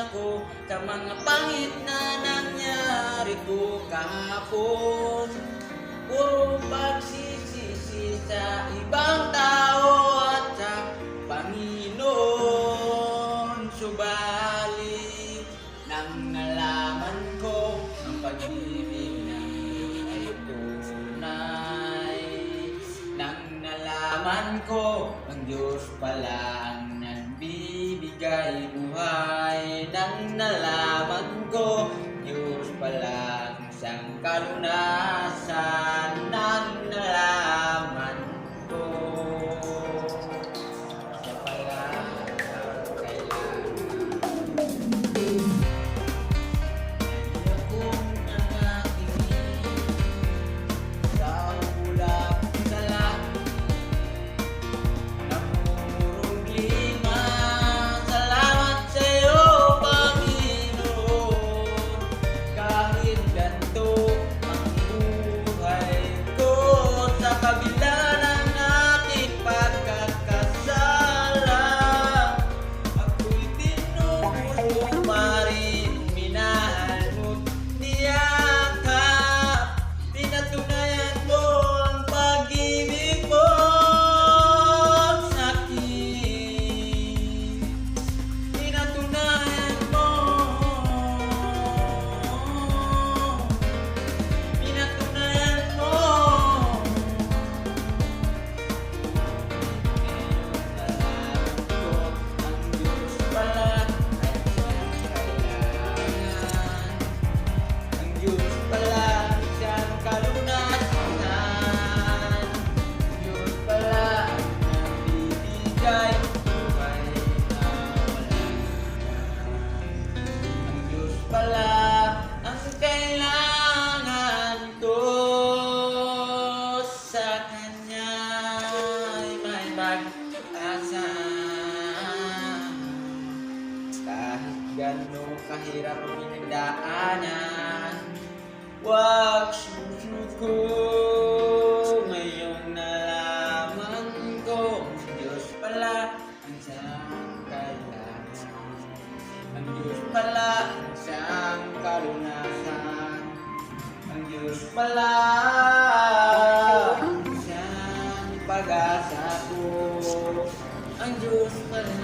ako sa mga pangit na nangyari ko kahapon. Puro pagsisisi sa ibang tao at sa Panginoon. Subalit nang nalaman ko ang pag-ibig ng Diyos ay tunay, nang nalaman ko ang Diyos pala ang nagbibigay buhay, nang nalaman ko Diyos pala ang isang kalunasan, nang nalaman ko siya pala ang kailangan. Ayokong nangatingin sa ulap sa langit, namumurong lima. Salamat sa'yo, Panginoon, kahit ganito ang buhay ko. Sa kabila ng aking pagkakasala, ako'y tinubos mo pa rin, minahal mo't niyakap. Pinatunayan mo ang pag-ibig mo sa'kin. Pinatunayan mo, pinatunayan mo. Ang Diyos pala ang siyang kalunasan, ang Diyos pala ang nagbibigay buhay na walang hanggan. Ang Diyos pala ang kailangan ko, sa Kanya ay may pag-asa. Kahit gano'n kahirap ang pinagdaanan, huwag susuko. Ngayon nalaman ko, ang Diyos pala ang siyang kailangan. Ang Diyos pala ang siyang kalunasan. Ang Diyos pala ang siyang pag-asa ko. Ang Diyos pala.